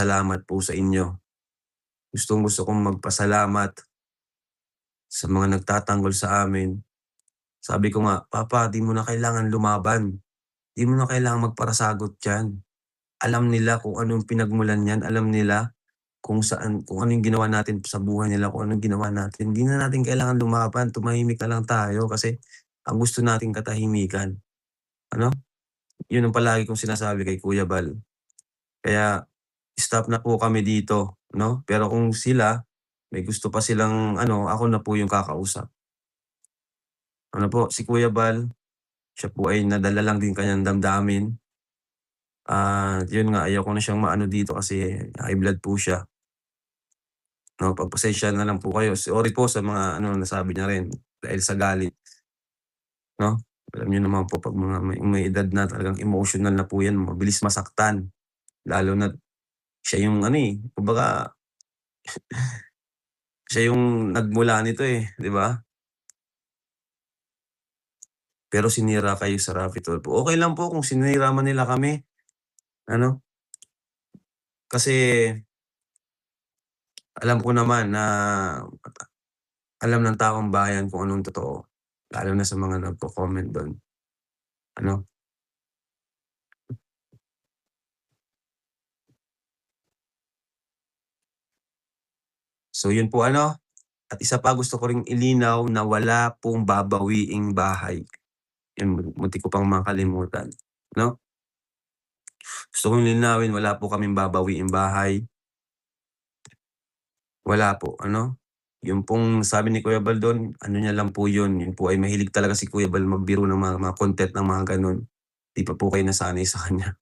magpasalamat po sa inyo. Gustong-gusto kong magpasalamat sa mga nagtatanggol sa amin. Sabi ko nga, "Papa, 'di mo na kailangan lumaban. 'Di mo na kailangang magparasagot diyan. Alam nila kung anong pinagmulan niyan, alam nila kung ano yung ginawa natin sa buhay nila, kung anong ginawa natin. Hindi na natin kailangan lumaban, tumahimik na lang tayo kasi ang gusto natin katahimikan." Ano, yun ang palagi kong sinasabi kay Kuya Bal. Kaya stop na po kami dito 'no, pero kung sila may gusto pa silang ano, ako na po yung kakausap. Ano po, si Kuya Bal, siya po ay nadala lang din kanyang damdamin. Yun nga ayaw ko na siyang maano dito kasi high blood po siya 'no, pagpasensyahan na lang po kayo. Sorry po sa mga ano nasabi niya rin dahil sa galit 'no. Alam niyo naman po 'pag mga may edad na talagang emotional na po 'yan, mabilis masaktan. Lalo na't siya yung ano, kumbaga siya yung nagmula nito, 'di ba? Pero sinira kayo sa Raffy Tulfo. Okey lang po kung sinira man nila kami, ano, kasi alam ko naman na alam ng taong bayan kung anong totoo, lalo na sa mga nagko-comment dun, ano. So yun po ano, at isa pa gusto ko ring ilinaw na wala pong babawiing bahay. Yun muntik ko pang makalimutan, 'no. Gusto kong linawin wala po kaming babawiing bahay, wala po ano. Yung pong sabi ni Kuya Bal dun, ano niya lang po yun po ay mahilig talaga si Kuya Bal magbiro ng mga content ng mga gano'n. 'Di pa po kayo nasanay sa kanya,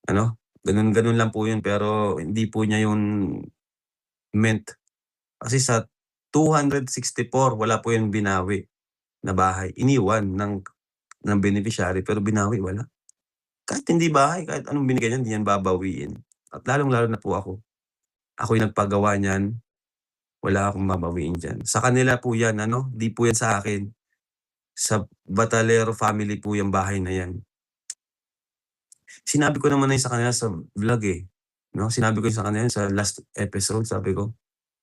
ano. Gano'n-gano'n lang po yun pero hindi po niya yun meant. Kasi sa 264 wala po yung binawi na bahay. Iniwan ng beneficiary pero binawi wala. Kahit hindi bahay, kahit anong binigay niya, hindi niyan babawiin. At lalong-lalo na po ako. Ako yung nagpagawa niyan, wala akong babawiin diyan. Sa kanila po 'yan ano, 'di po 'yan sa akin. Sa Batalero family po yung bahay na 'yan. Sinabi ko naman na 'yun sa kanila sa vlog, 'no. Sinabi ko 'yun sa kanila sa last episode, sabi ko,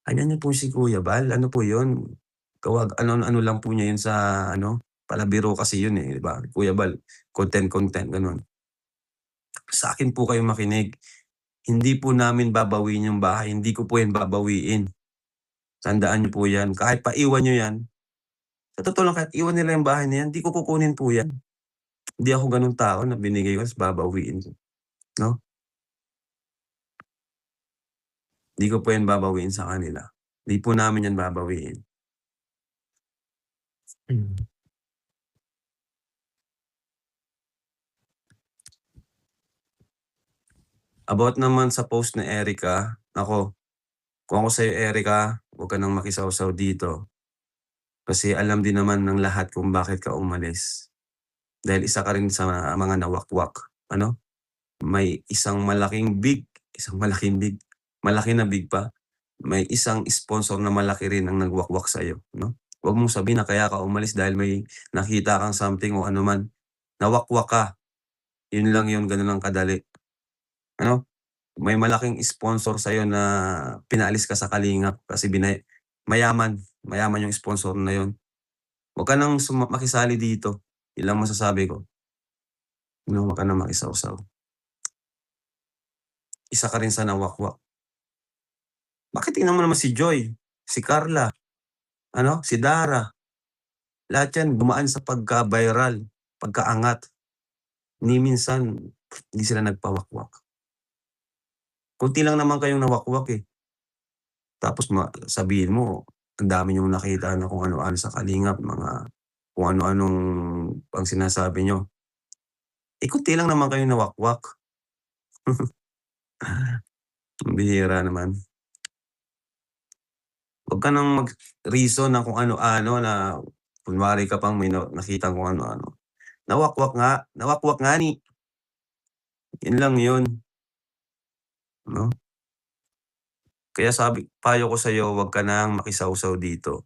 "Ayan niyo po si Kuya Bal, ano po 'yun, ano-ano lang po niya 'yun sa ano, palabiro kasi 'yun, 'di ba, Kuya Bal, content-content, gano'n. Sa akin po kayo makinig, hindi po namin babawiin yung bahay, hindi ko po 'yan babawiin. Tandaan niyo po 'yan, kahit paiwan niyo 'yan, sa totoo lang kahit iwan nila yung bahay na 'yan, 'di ko kukunin po 'yan. Hindi ako gano'ng tao na binigay ko ta's babawiin ko, 'no. 'Di ko po 'yan babawiin sa kanila. 'Di po namin 'yan babawiin. Hmm. About naman sa post ni Erica, naku, kung ako sa'yo Erica, huwag ka ng makisawsaw dito. Kasi alam din naman ng lahat kung bakit ka umalis. Dahil isa ka rin sa mga nawakwak, ano? May isang malaking big, malaki na big pa, may isang sponsor na malaki rin ang nagwakwak sa'yo, 'no? Huwag mong sabihin na kaya ka umalis dahil may nakita kang something o ano man. Nawakwak ka, yun lang yun, ganun lang kadali, ano? May malaking sponsor sa'yo na pinaalis ka sa Kalingap kasi mayaman, mayaman yung sponsor na yun. Huwag ka ng makisali dito, yun lang masasabi ko, na huwag ka ng makisawsaw. Isa ka rin sa nawakwak. Bakit tingnan mo naman si Joy, si Carla, ano, si Dara, lahat yan dumaan sa pagka-viral, pagkaangat. Ni minsan hindi sila nagpawakwak. Konti lang naman kayong nawakwak, tapos sabihin mo ang dami niyong nakita na kung ano-ano sa Kalingap, mga kung ano-anong ang sinasabi niyo. Konti lang naman kayong nawakwak. Ang bihira naman. Huwag ka ng mag-reason ng kung ano-ano na kunwari ka pang may nakitang kung ano-ano. Nawakwak nga ni, yun lang yun, 'no? Kaya payo ko sa'yo, huwag ka ng makisawsaw dito,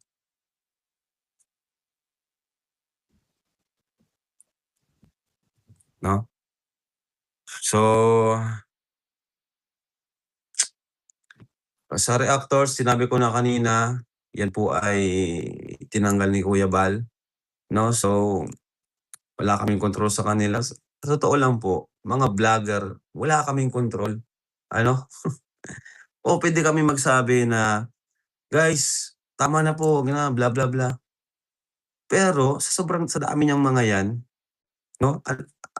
'no? So, Sa reactors sinabi ko na kanina, yan po ay tinanggal ni Kuya Bal, 'no. So, wala kaming kontrol sa kanila. Sa totoo lang po, mga vlogger, wala kaming kontrol, ano. O puwede kaming magsabi na, "Guys, tama na po, wag na, bla, bla, bla." Pero sa dami niyang mga yan, 'no,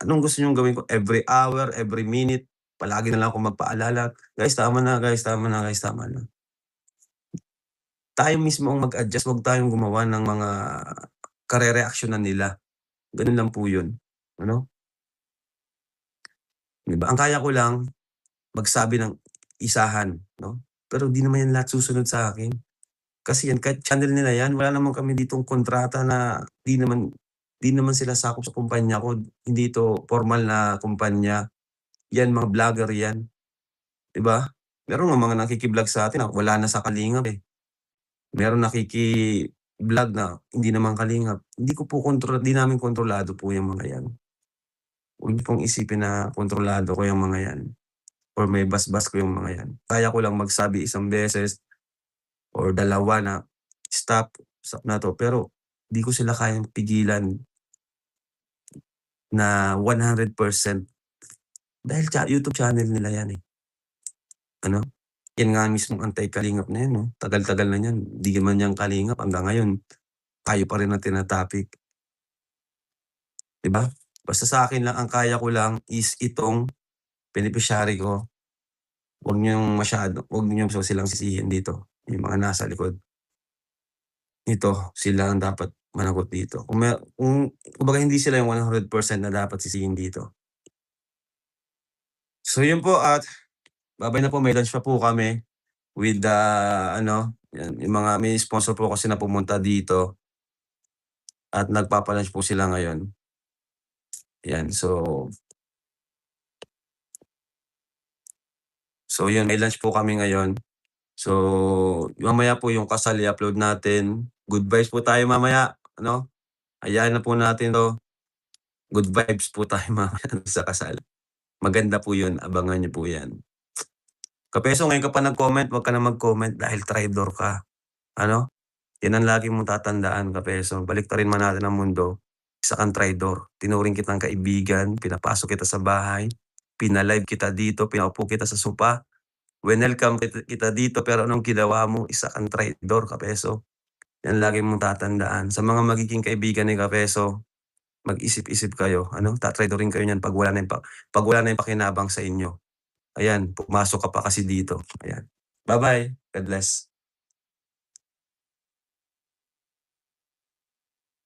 anong gusto niyong gawin ko? Every hour, every minute, palagi na lang akong magpaalala, "Guys, tama na, guys, tama na, guys, tama na." Tayo mismo ang mag-adjust, 'wag tayong gumawa ng mga karereaksyonan nila, gano'n lang po 'yun, ano, 'di ba? Ang kaya ko lang magsabi ng isahan, 'no, pero 'di naman 'yan lahat susunod sa'kin. Kasi 'yan kahit channel nila 'yan, wala naman kami ditong kontrata na 'di naman sila sakop sa kumpanya ko, hindi ito formal na kumpanya, 'yan mga vlogger 'yan, 'di ba? Meron ngang mga nakiki-vlog sa'tin na wala na sa kalingap, eh. Meron nakiki-vlog na hindi naman kalingap. Hindi namin kontrolado po yang mga 'yan. Huwag niyo pong isipin na kontrolado ko yang mga 'yan or may basbas ko yung mga 'yan. Kaya ko lang magsabi isang beses or dalawa na, "Stop, stop na 'to." Pero 'di ko sila kayang pigilan na 100% dahil YouTube channel nila 'yan, eh, ano. 'Yan nga mismong anti-kalingap na 'yan 'no, tagal-tagal na niyan, 'di naman 'yan kalingap hanggang ngayon tayo pa rin ang tina-topic, 'di ba? Basta sa'kin lang ang kaya ko lang is itong beneficiary ko, 'wag niyong silang sisihin dito, yung mga nasa likod. Ito, sila ang dapat managot dito. Kung kumbaga hindi sila yung 100% na dapat sisihin dito. So yun po at babay na po, may lunch pa po kami with the ano, yan yung mga may sponsor po kasi na pumunta dito at nagpapa-lunch po sila ngayon. Yan, so yun may lunch po kami ngayon. So, mamaya po yung kasal i-upload natin. Good vibes po tayo mamaya, ano? Hayaan na po natin 'to. Good vibes po tayo mamaya sa kasal. Maganda po yun, abangan niyo po yan. Kapeso ngayon ka pa nag-comment, 'wag ka na mag-comment dahil traitor ka, ano? Yan ang lagi mong tatandaan kapeso, baliktarin man natin ang mundo, isa kang traidor. Tinuring kitang kaibigan, pinapasok kita sa bahay, pina-live kita dito, pinaupo kita sa sopa, winelcome kita dito, pero anong ginawa mo? Isa kang traidor kapeso. Yan lagi mong tatandaan. Sa mga magiging kaibigan ni kapeso, mag-isip-isip kayo, ano, tatraidorin kayo niyan 'pag wala na yung pakinabang sa inyo. Ayan, pumasok ka pa kasi dito, ayan. Bye-bye, God bless.